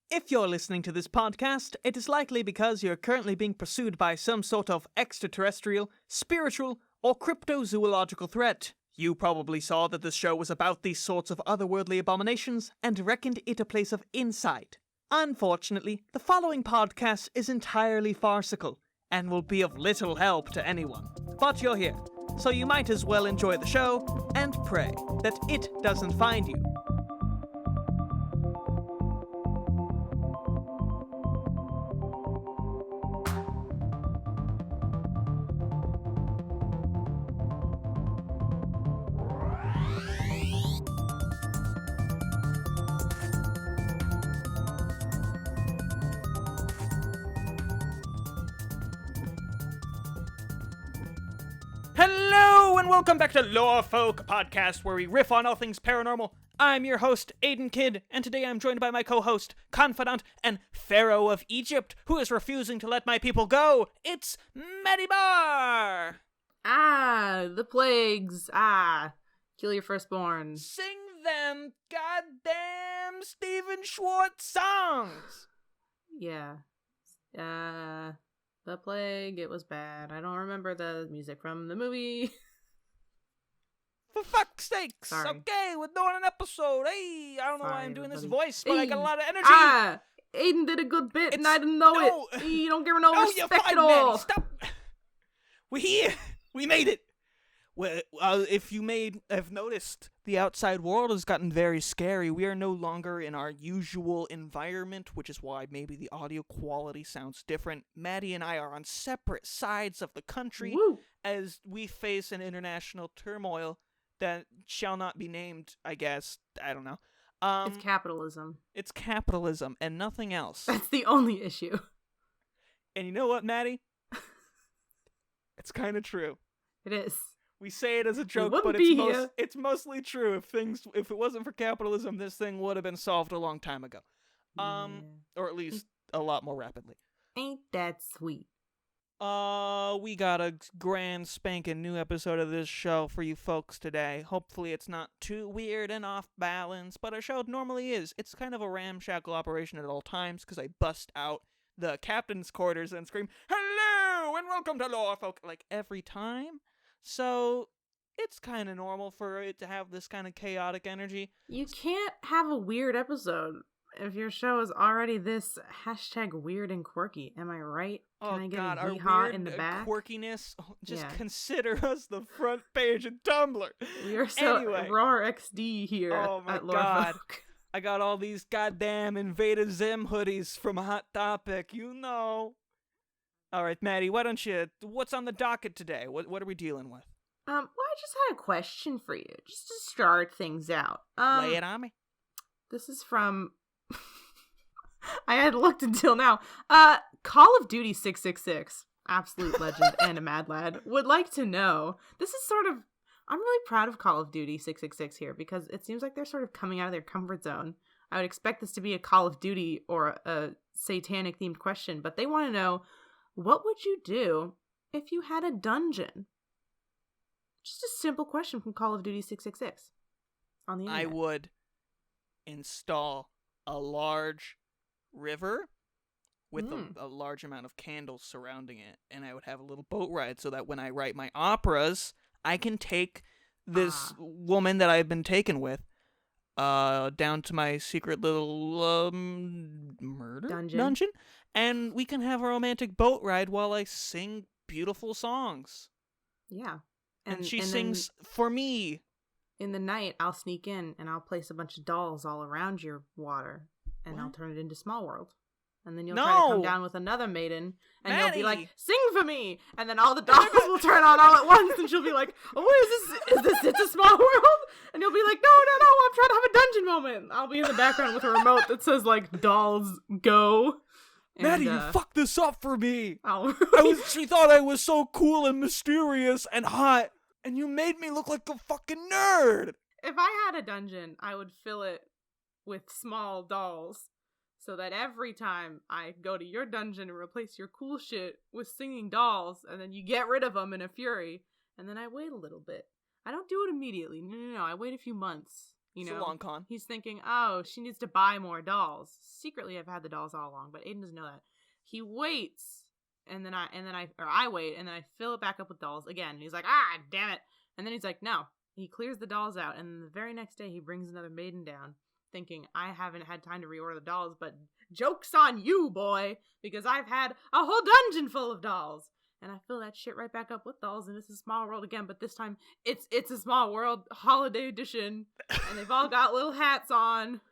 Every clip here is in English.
If you're listening to this podcast, it is likely because you're currently being pursued by some sort of extraterrestrial, spiritual, or cryptozoological threat. You probably saw that this show was about these sorts of otherworldly abominations and reckoned it a place of insight. Unfortunately, the following podcast is entirely farcical and will be of little help to anyone. But you're here, so you might as well enjoy the show and pray that it doesn't find you. Hello and welcome back to Lore Folk Podcast, where we riff on all things paranormal. I'm your host, Aidan Kidd, and today I'm joined by my co-host, confidant, and pharaoh of Egypt, who is refusing to let my people go. It's Maddie Barr! The plagues. Kill your firstborn. Sing them goddamn Stephen Schwartz songs! Yeah. The plague, it was bad. I don't remember the music from the movie. For fuck's sakes! Sorry. Okay, we're doing an episode. Hey, I don't know why I'm doing everybody. this voice, but I got a lot of energy. Aidan did a good bit and I didn't know it. You don't give her no respect you're at fine, all. Maddie, stop! We're here! We made it! Well, if you have noticed, the outside world has gotten very scary. We are no longer in our usual environment, which is why maybe the audio quality sounds different. Maddie and I are on separate sides of the country as we face an international turmoil that shall not be named, I guess. I don't know. It's capitalism. It's capitalism and nothing else. That's the only issue. And you know what, Maddie? It's kind of true. It is. We say it as a joke, but it's mostly true. If it wasn't for capitalism, this thing would have been solved a long time ago. Or at least a lot more rapidly. Ain't that sweet? We got a grand spanking new episode of this show for you folks today. Hopefully it's not too weird and off balance, but our show normally is. It's kind of a ramshackle operation at all times, because I bust out the captain's quarters and scream, "Hello, and welcome to Lore Folk," like every time. So, it's kind of normal for it to have this kind of chaotic energy. You can't have a weird episode if your show is already this #weird and quirky. Am I right? Can I get God, a our hee-haw weird in the back? quirkiness, just Yeah. consider us the front page of Tumblr. We are so Anyway. raw XD here at Lore God. Folk. I got all these goddamn Invader Zim hoodies from Hot Topic, you know. Alright, Maddie, what's on the docket today? What are we dealing with? Well, I just had a question for you, just to start things out. Lay it on me. This is from... I hadn't looked until now. Call of Duty 666, absolute legend and a mad lad, would like to know. This is sort of... I'm really proud of Call of Duty 666 here, because it seems like they're sort of coming out of their comfort zone. I would expect this to be a Call of Duty or a satanic-themed question, but they want to know, what would you do if you had a dungeon? Just a simple question from Call of Duty 666 on the internet. I would install a large river with a large amount of candles surrounding it, and I would have a little boat ride so that when I write my operas, I can take this woman that I've been taken with down to my secret little murder dungeon, and we can have a romantic boat ride while I sing beautiful songs. Yeah. And she sings for me. In the night, I'll sneak in and I'll place a bunch of dolls all around your water, and I'll turn it into Small World. And then you'll try to come down with another maiden, and Maddie. you'll be like, "Sing for me!" And then all the dolls will turn on all at once, and she'll be like, "Oh, what is this? Is this It's a Small World?" And you'll be like, "No, I'm trying to have a dungeon moment." I'll be in the background with a remote that says, like, "Dolls, go." Maddie, you fucked this up for me. Oh. She thought I was so cool and mysterious and hot, and you made me look like a fucking nerd. If I had a dungeon, I would fill it with small dolls, so that every time I go to your dungeon and replace your cool shit with singing dolls, and then you get rid of them in a fury, and then I wait a little bit. I don't do it immediately. No. I wait a few months. You It's know, a long con. he's thinking, oh, she needs to buy more dolls. Secretly, I've had the dolls all along, but Aidan doesn't know that. He waits, and then I wait, and then I fill it back up with dolls again. And he's like, ah, damn it. And then he's like, no. He clears the dolls out, and the very next day he brings another maiden down, thinking, I haven't had time to reorder the dolls, but joke's on you, boy, because I've had a whole dungeon full of dolls. And I fill that shit right back up with dolls, and it's a Small World again, but this time it's a Small World holiday edition, and they've all got little hats on,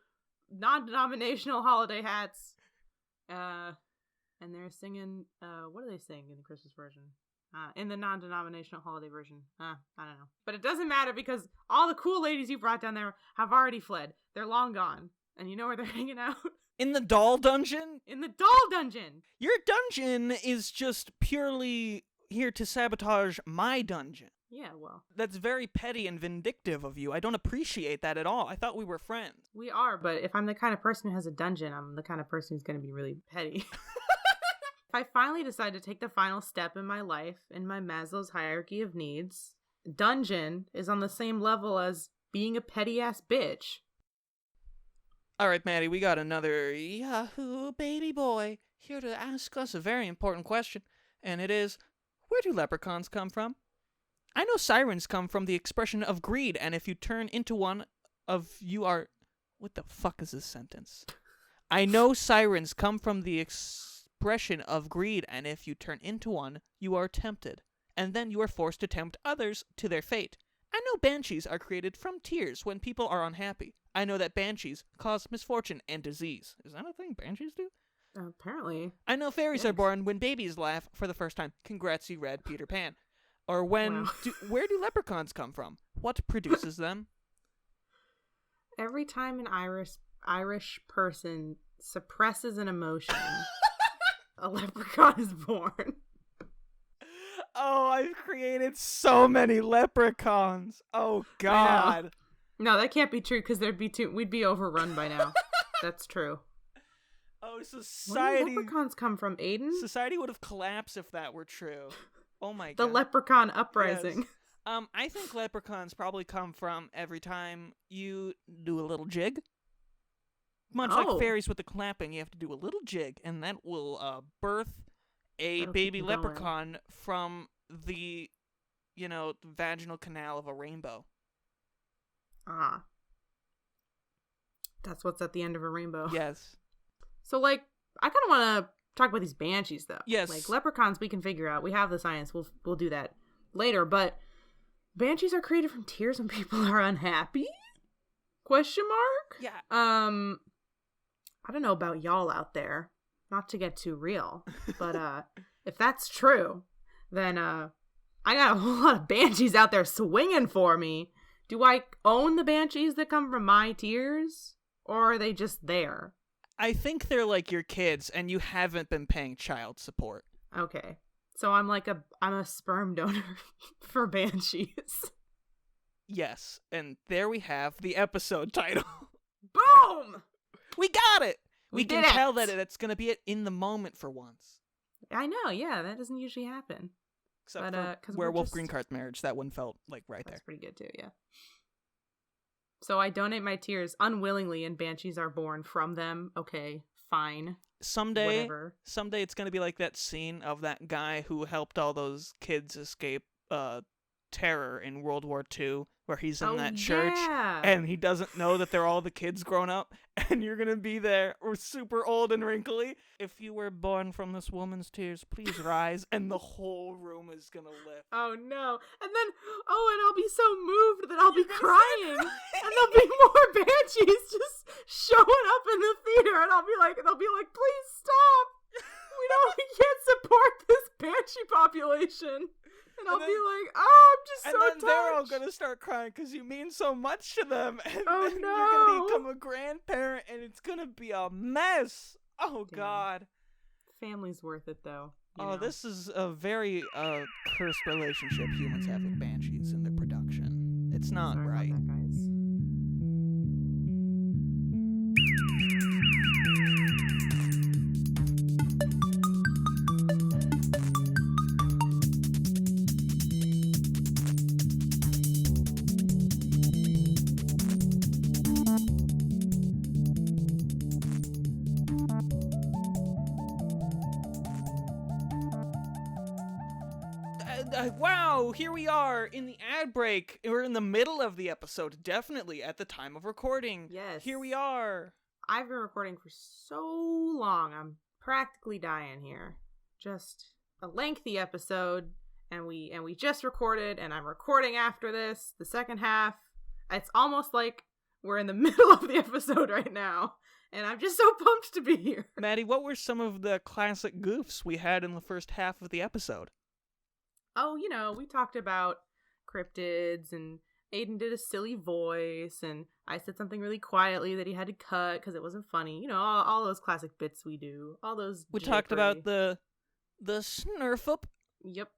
non-denominational holiday hats, and they're singing, what do they sing in the Christmas version? In the non-denominational holiday version. I don't know. But it doesn't matter because all the cool ladies you brought down there have already fled. They're long gone. And you know where they're hanging out? In the doll dungeon? In the doll dungeon! Your dungeon is just purely here to sabotage my dungeon. Yeah, well. That's very petty and vindictive of you. I don't appreciate that at all. I thought we were friends. We are, but if I'm the kind of person who has a dungeon, I'm the kind of person who's going to be really petty. If I finally decide to take the final step in my life, in my Maslow's hierarchy of needs, dungeon is on the same level as being a petty-ass bitch. All right, Maddie, we got another Yahoo baby boy here to ask us a very important question, and it is, where do leprechauns come from? I know sirens come from the expression of greed, and if you turn into one of you are... What the fuck is this sentence? I know sirens come from the expression of greed, and if you turn into one, you are tempted, and then you are forced to tempt others to their fate. I know banshees are created from tears when people are unhappy. I know that banshees cause misfortune and disease. Is that a thing banshees do? Apparently. I know fairies are born when babies laugh for the first time. Congrats, you read Peter Pan. Or when... Wow. Where do leprechauns come from? What produces them? Every time an Irish person suppresses an emotion, a leprechaun is born. Oh, I've created so many leprechauns. Oh, God. No, that can't be true because we'd be overrun by now. That's true. Oh, society. Where do leprechauns come from, Aidan? Society would have collapsed if that were true. Oh my God. The leprechaun uprising. Yes. I think leprechauns probably come from every time you do a little jig. Much like fairies with the clapping, you have to do a little jig, and that will birth a baby leprechaun from the, vaginal canal of a rainbow. Ah. That's what's at the end of a rainbow. Yes. So, I kind of want to talk about these banshees, though. Yes. Leprechauns we can figure out. We have the science. We'll do that later. But banshees are created from tears when people are unhappy? Question mark? Yeah. I don't know about y'all out there. Not to get too real. But if that's true, then I got a whole lot of banshees out there swinging for me. Do I own the banshees that come from my tears? Or are they just there? I think they're like your kids, and you haven't been paying child support. Okay. So I'm a sperm donor for banshees. Yes, and there we have the episode title. Boom! We got it! We can did tell it! that it's going to be in the moment for once. I know, yeah, that doesn't usually happen. Except for Werewolf Green Card Marriage, that one felt like right there. That's pretty good too, yeah. So I donate my tears unwillingly, and banshees are born from them. Okay, fine. Someday Whatever. It's going to be like that scene of that guy who helped all those kids escape terror in World War II, where he's in that church, and he doesn't know that they're all the kids grown up, and you're going to be there, or super old and wrinkly. If you were born from this woman's tears, please rise, and the whole room is going to lift. Oh no. And then, and I'll be so moved that I'll be crying, and there'll be more banshees just showing up in the theater, and they'll be like, please stop. We can't support this banshee population. And I'll be like, I'm just so touched. And then they're all going to start crying because you mean so much to them. And oh, then no. You're going to become a grandparent, and it's going to be a mess. Oh, damn. God. Family's worth it, though. This is a very cursed relationship humans have with banshees in their production. It's not Sorry right. about that, guys. Wow, here we are in the ad break. We're in the middle of the episode, definitely at the time of recording. Yes. Here we are. I've been recording for so long, I'm practically dying here. Just a lengthy episode, and we just recorded, and I'm recording after this, the second half. It's almost like we're in the middle of the episode right now, and I'm just so pumped to be here. Maddie, what were some of the classic goofs we had in the first half of the episode? Oh, we talked about cryptids, and Aidan did a silly voice, and I said something really quietly that he had to cut because it wasn't funny. All those classic bits we do. All those. We talked about the Snurf Up. Yep.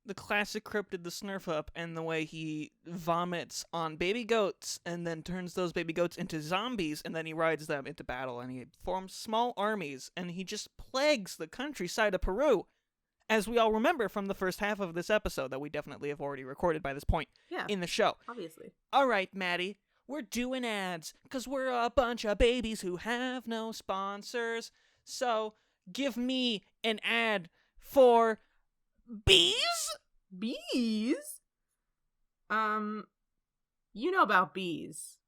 The classic cryptid, the Snurf Up, and the way he vomits on baby goats and then turns those baby goats into zombies, and then he rides them into battle, and he forms small armies, and he just plagues the countryside of Peru. As we all remember from the first half of this episode that we definitely have already recorded by this point in the show. Obviously. All right, Maddie, we're doing ads because we're a bunch of babies who have no sponsors. So give me an ad for bees? Bees? You know about bees,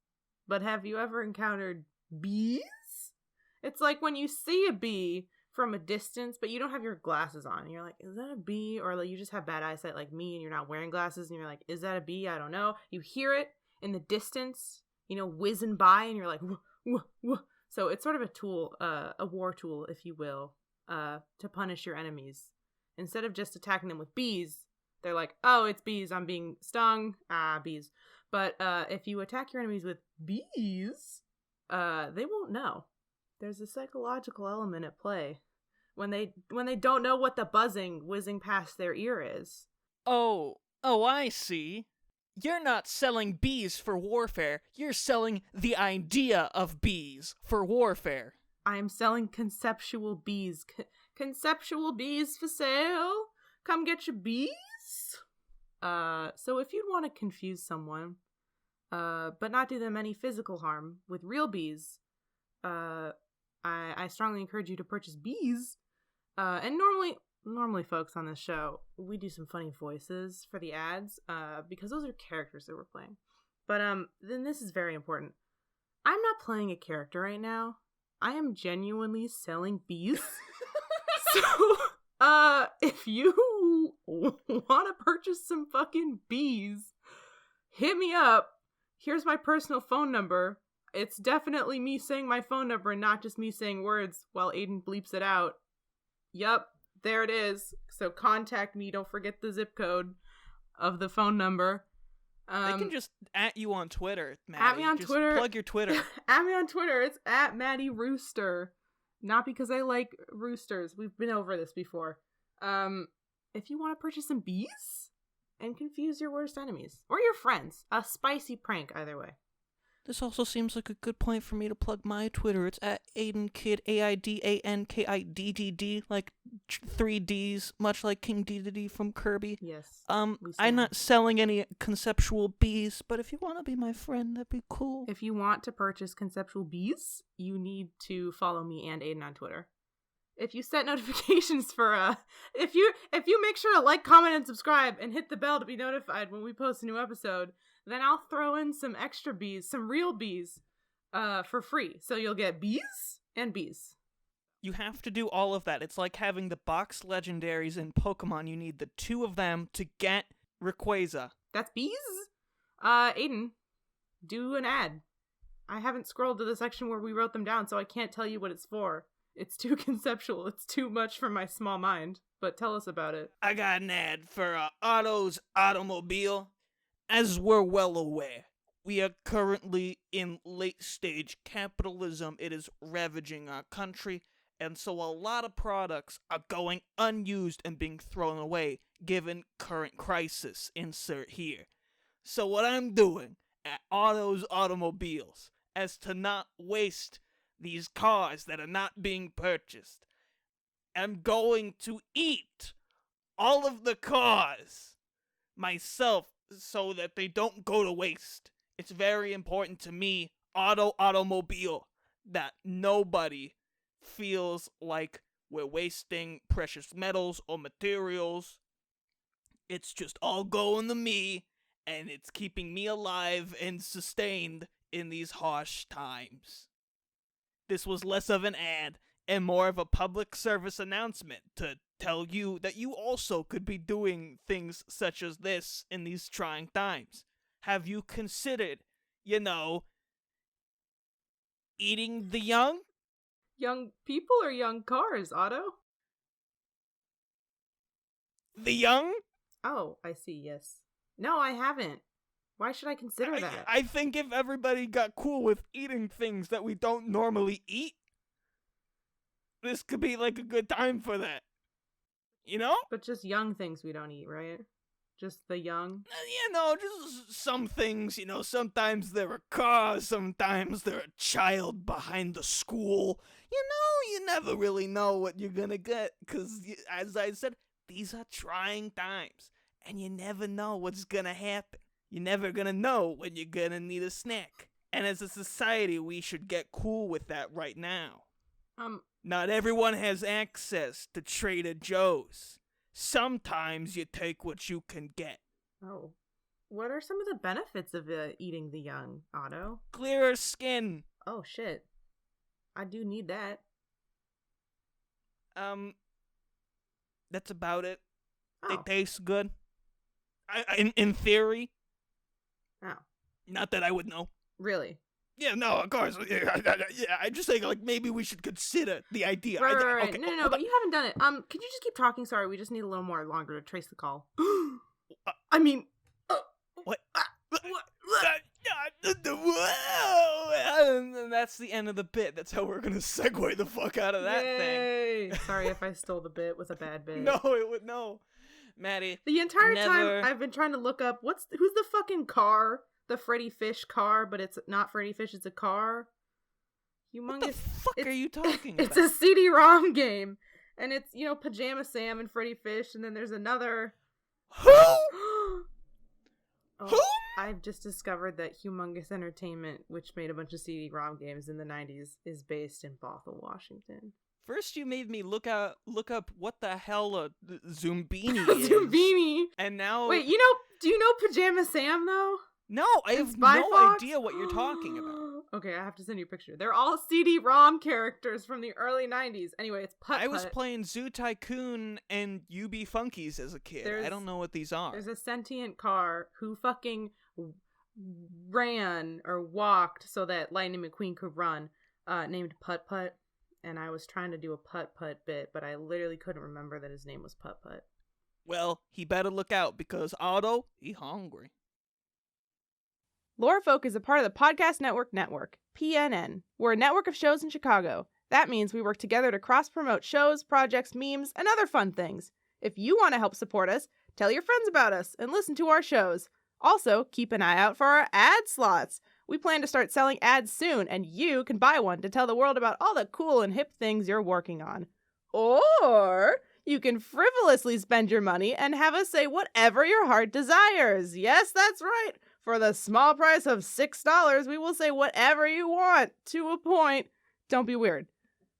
but have you ever encountered bees? It's like when you see a bee from a distance, but you don't have your glasses on, and you're like, is that a bee? Or like you just have bad eyesight like me, and you're not wearing glasses, and you're like, is that a bee? I don't know. You hear it in the distance, whizzing by, and you're like, whoa, whoa, whoa. So it's sort of a tool, a war tool, if you will, to punish your enemies. Instead of just attacking them with bees, they're like, oh, it's bees, I'm being stung, bees. But if you attack your enemies with bees, they won't know. There's a psychological element at play when they don't know what the buzzing whizzing past their ear is. Oh, I see. You're not selling bees for warfare. You're selling the idea of bees for warfare. I'm selling conceptual bees. Conceptual bees for sale. Come get your bees. So if you'd want to confuse someone, but not do them any physical harm with real bees, I strongly encourage you to purchase bees. And normally folks on this show, we do some funny voices for the ads, because those are characters that we're playing. But then this is very important. I'm not playing a character right now. I am genuinely selling bees. So, if you want to purchase some fucking bees, hit me up. Here's my personal phone number. It's definitely me saying my phone number and not just me saying words while Aidan bleeps it out. Yup, there it is. So contact me. Don't forget the zip code of the phone number. They can just at you on Twitter, Maddie. At me on just Twitter. Plug your Twitter. At me on Twitter. It's at Maddie Rooster. Not because I like roosters. We've been over this before. If you want to purchase some bees and confuse your worst enemies or your friends, a spicy prank either way. This also seems like a good point for me to plug my Twitter. It's at Aidan Kidd, AIDANKIDDD, like 3 Ds, much like King Dedede from Kirby. Yes. I'm not selling any conceptual bees, but if you want to be my friend, that'd be cool. If you want to purchase conceptual bees, you need to follow me and Aidan on Twitter. If you set notifications for if you make sure to like, comment, and subscribe and hit the bell to be notified when we post a new episode, then I'll throw in some extra bees, some real bees, for free. So you'll get bees and bees. You have to do all of that. It's like having the box legendaries in Pokemon. You need the 2 of them to get Rayquaza. That's bees? Aidan, do an ad. I haven't scrolled to the section where we wrote them down, so I can't tell you what it's for. It's too conceptual. It's too much for my small mind. But tell us about it. I got an ad for Otto's Automobile. As we're well aware, we are currently in late-stage capitalism. It is ravaging our country, and so a lot of products are going unused and being thrown away, given current crisis. Insert here. So what I'm doing at Otto's Automobiles, as to not waste these cars that are not being purchased, I'm going to eat all of the cars myself, so that they don't go to waste. It's very important to me, Automobile, that nobody feels like we're wasting precious metals or materials. It's just all going to me, and it's keeping me alive and sustained in these harsh times. This was less of an ad and more of a public service announcement to tell you that you also could be doing things such as this in these trying times. Have you considered, eating the young? Young people or young cars, Otto? The young? Oh, I see, yes. No, I haven't. Why should I consider that? I think if everybody got cool with eating things that we don't normally eat, this could be like a good time for that. You know? But just young things we don't eat, right? Just the young? Just some things, sometimes they're a car, sometimes they're a child behind the school. You never really know what you're gonna get, because, as I said, these are trying times, and you never know what's gonna happen. You're never gonna know when you're gonna need a snack. And as a society, we should get cool with that right now. Not everyone has access to Trader Joe's. Sometimes you take what you can get. Oh. What are some of the benefits of eating the young, Otto? Clearer skin. Oh, shit. I do need that. That's about it. Oh. They taste good. In theory. Oh. Not that I would know. Really? Yeah, no, of course. Yeah, I'm just saying, maybe we should consider the idea. Right. Okay, No, but you haven't done it. Could you just keep talking? Sorry, we just need a little more longer to trace the call. I mean... What? And that's the end of the bit. That's how we're gonna segue the fuck out of that thing. Sorry if I stole the bit. It was a bad bit. No. Maddie. The entire time I've been trying to look up who's the fucking car? The Freddy Fish car, but it's not Freddy Fish, it's a car. Humongous. What the fuck are you talking about? It's a CD-ROM game. And it's, Pajama Sam and Freddy Fish, and then there's another... Who? Oh, Who? I've just discovered that Humongous Entertainment, which made a bunch of CD-ROM games in the 90s, is based in Bothell, Washington. First you made me look up what the hell a Zumbini is. Zumbini! And now... Wait, do you know Pajama Sam, though? No, I have no Fox? idea what you're talking about. Okay, I have to send you a picture. They're all CD-ROM characters from the early 90s. Anyway, it's Putt-Putt. I was playing Zoo Tycoon and UB Funkies as a kid. I don't know what these are. There's a sentient car who fucking ran or walked so that Lightning McQueen could run, named Putt-Putt. And I was trying to do a Putt-Putt bit, but I literally couldn't remember that his name was Putt-Putt. Well, he better look out, because Otto, he hungry. Lore Folk is a part of the Podcast Network, PNN. We're a network of shows in Chicago. That means we work together to cross-promote shows, projects, memes, and other fun things. If you want to help support us, tell your friends about us and listen to our shows. Also, keep an eye out for our ad slots. We plan to start selling ads soon, and you can buy one to tell the world about all the cool and hip things you're working on. Or you can frivolously spend your money and have us say whatever your heart desires. Yes, that's right. For the small price of $6, we will say whatever you want, to a point. Don't be weird.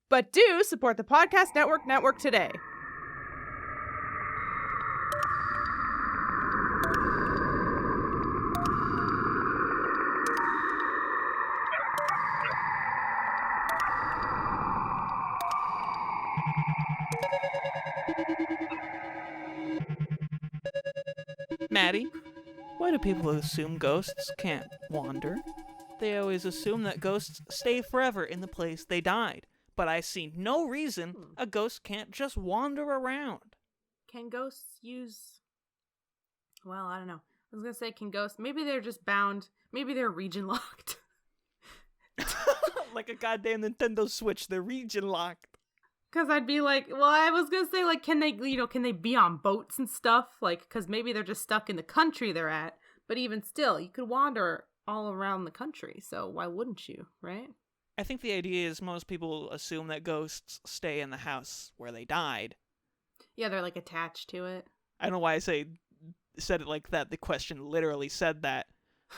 But do support the Podcast Network today. Maddie, why do people assume ghosts can't wander? They always assume that ghosts stay forever in the place they died. But I see no reason a ghost can't just wander around. Can ghosts use... Well, I don't know. I was going to say, can ghosts... Maybe they're just bound. Maybe they're region locked. Like a goddamn Nintendo Switch, they're region locked. Because I'd be like, well, I was going to say, like, can they be on boats and stuff? Like, because maybe they're just stuck in the country they're at. But even still, you could wander all around the country. So why wouldn't you, right? I think the idea is most people assume that ghosts stay in the house where they died. Yeah, they're, like, attached to it. I don't know why I said it like that. The question literally said that.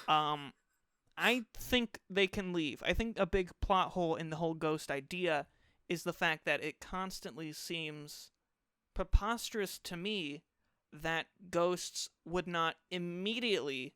I think they can leave. I think a big plot hole in the whole ghost idea is the fact that it constantly seems preposterous to me that ghosts would not immediately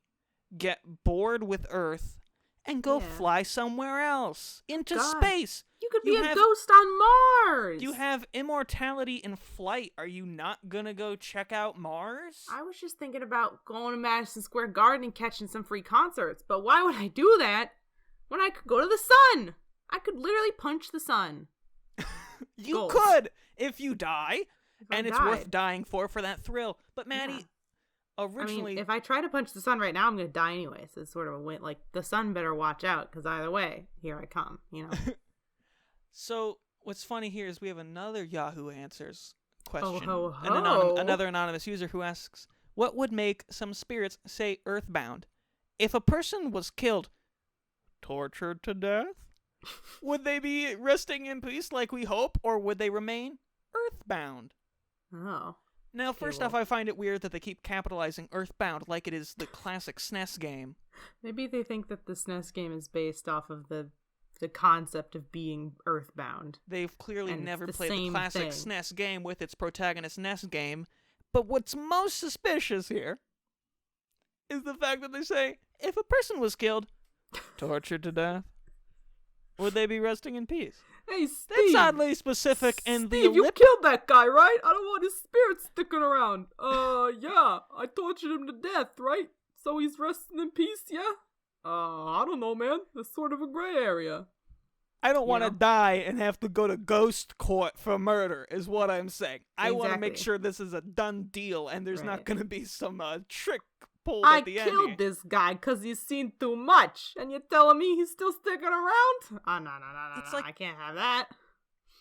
get bored with Earth and go fly somewhere else into space. You could be a ghost on Mars. You have immortality in flight. Are you not gonna go check out Mars? I was just thinking about going to Madison Square Garden and catching some free concerts, but why would I do that when I could go to the sun? I could literally punch the sun. You could if you die, and it's worth dying for that thrill. But Maddie, originally... I mean, if I try to punch the sun right now, I'm going to die anyway, so it's sort of a win. Like, the sun better watch out, because either way, here I come, you know? So, what's funny here is we have another Yahoo Answers question. Ho, ho, ho. Another anonymous user who asks, what would make some spirits say earthbound? If a person was killed, tortured to death, would they be resting in peace like we hope, or would they remain earthbound? Oh. Now, first off, I find it weird that they keep capitalizing Earthbound like it is the classic SNES game. Maybe they think that the SNES game is based off of the concept of being earthbound. They've clearly never played the classic SNES game with its protagonist NES game. But what's most suspicious here is the fact that they say, if a person was killed, tortured to death, would they be resting in peace? Hey, Steve! That's oddly specific and Steve, you killed that guy, right? I don't want his spirit sticking around. Yeah, I tortured him to death, right? So he's resting in peace, yeah? I don't know, man. It's sort of a gray area. I don't want to die and have to go to ghost court for murder, is what I'm saying. I want to make sure this is a done deal and there's not going to be some trick pulled at the end. I killed this guy because he's seen too much, and you're telling me he's still sticking around? No, I can't have that.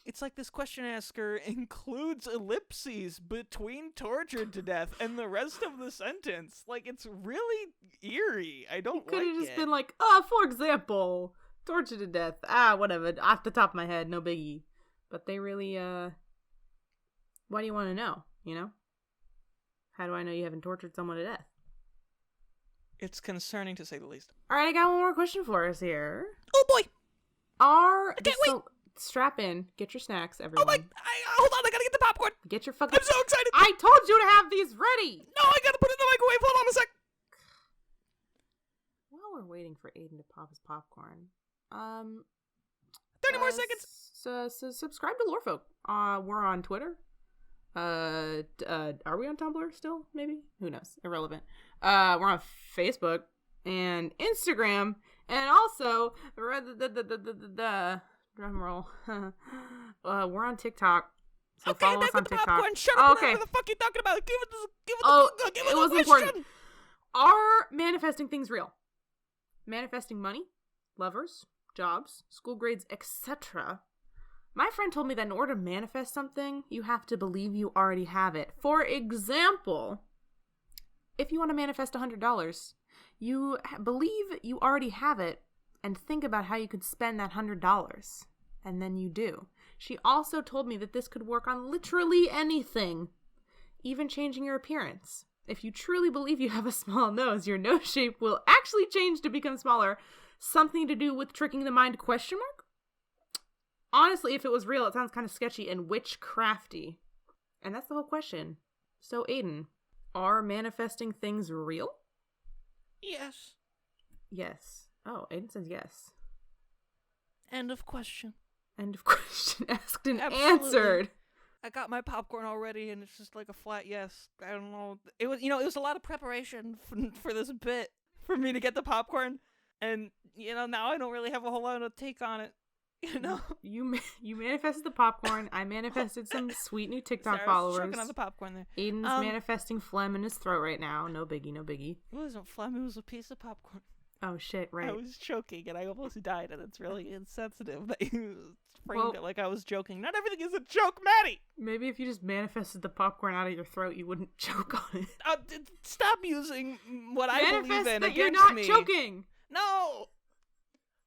It's like this question asker includes ellipses between tortured to death and the rest of the sentence. Like, it's really eerie. I don't like it. Could have just been like, for example, tortured to death. Whatever. Off the top of my head, no biggie. But they really, why do you want to know, you know? How do I know you haven't tortured someone to death? It's concerning, to say the least. All right, I got one more question for us here. Oh, boy! I can't wait! Strap in. Get your snacks, everyone. Oh, hold on, I gotta get the popcorn! Get your fucking... I'm so excited! I told you to have these ready! No, I gotta put it in the microwave! Hold on a sec! While we're waiting for Aidan to pop his popcorn, 30 more seconds! So subscribe to Lorefolk. We're on Twitter. Are we on Tumblr still? Maybe? Who knows? Irrelevant. We're on Facebook and Instagram, and also drum roll. We're on TikTok. So follow us on TikTok. Popcorn. Shut up! Whatever the fuck you talking about? Give it the question. Important. Are manifesting things real? Manifesting money, lovers, jobs, school grades, etc. My friend told me that in order to manifest something, you have to believe you already have it. For example, if you want to manifest $100, you believe you already have it and think about how you could spend that $100. And then you do. She also told me that this could work on literally anything, even changing your appearance. If you truly believe you have a small nose, your nose shape will actually change to become smaller. Something to do with tricking the mind, question mark? Honestly, if it was real, it sounds kind of sketchy and witchcrafty. And that's the whole question. So, Aidan, are manifesting things real? Yes. Yes. Oh, Aidan says yes. End of question. End of question. Asked and Absolutely. Answered. I got my popcorn already, and it's just like a flat yes. I don't know. It was, it was a lot of preparation for this bit for me to get the popcorn, and now I don't really have a whole lot of take on it. You manifested the popcorn. I manifested some sweet new TikTok Sorry, followers. I was choking on the popcorn there. Aidan's manifesting phlegm in his throat right now. No biggie, no biggie. It wasn't phlegm. It was a piece of popcorn. Oh shit! Right. I was choking and I almost died, and it's really insensitive that you framed it like I was joking. Not everything is a joke, Maddie. Maybe if you just manifested the popcorn out of your throat, you wouldn't choke on it. Stop using what I believe in that against you're not me. Choking. No,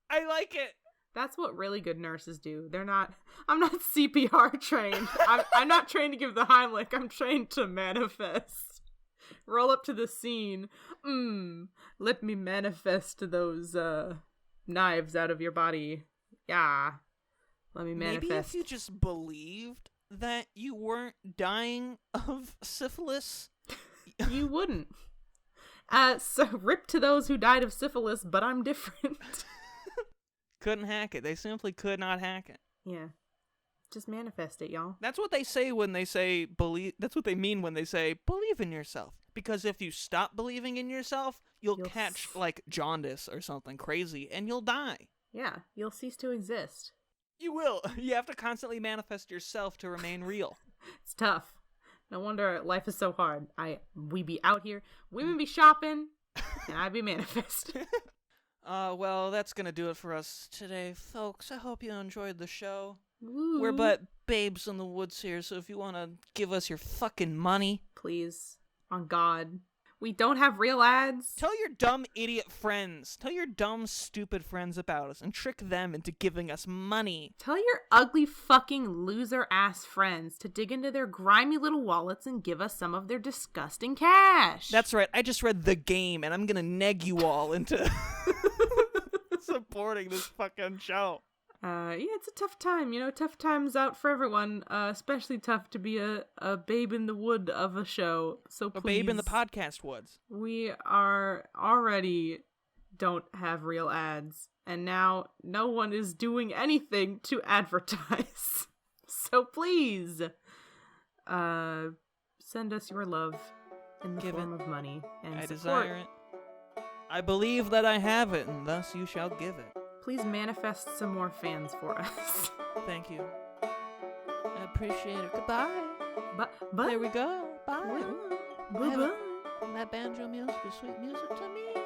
I like it. That's what really good nurses do. I'm not CPR trained. I'm not trained to give the Heimlich. I'm trained to manifest. Roll up to the scene. Let me manifest those knives out of your body. Yeah. Let me manifest. Maybe if you just believed that you weren't dying of syphilis, You wouldn't. So rip to those who died of syphilis, but I'm different. Couldn't hack it. They simply could not hack it. Yeah. Just manifest it, y'all. That's what they say when they say believe. That's what they mean when they say believe in yourself. Because if you stop believing in yourself, you'll catch like jaundice or something crazy and you'll die. Yeah, you'll cease to exist. You will. You have to constantly manifest yourself to remain real. It's tough. No wonder life is so hard. We be out here, women be shopping, and I be manifest. Well, that's gonna do it for us today, folks. I hope you enjoyed the show. Woo. We're but babes in the woods here, so if you want to give us your fucking money, please, on God. We don't have real ads. Tell your dumb idiot friends. Tell your dumb stupid friends about us and trick them into giving us money. Tell your ugly fucking loser ass friends to dig into their grimy little wallets and give us some of their disgusting cash. That's right. I just read The Game and I'm gonna neg you all into supporting this fucking show. Yeah, it's a tough time, tough times out for everyone, especially tough to be a babe in the wood of a show, so please. A babe in the podcast woods. We are already don't have real ads, and now no one is doing anything to advertise. So please, send us your love in the form of money and I support. desire it. I believe that I have it, and thus you shall give it. Please manifest some more fans for us. Thank you. I appreciate it. Goodbye. But there we go. Bye. Bye. That banjo music is sweet music to me.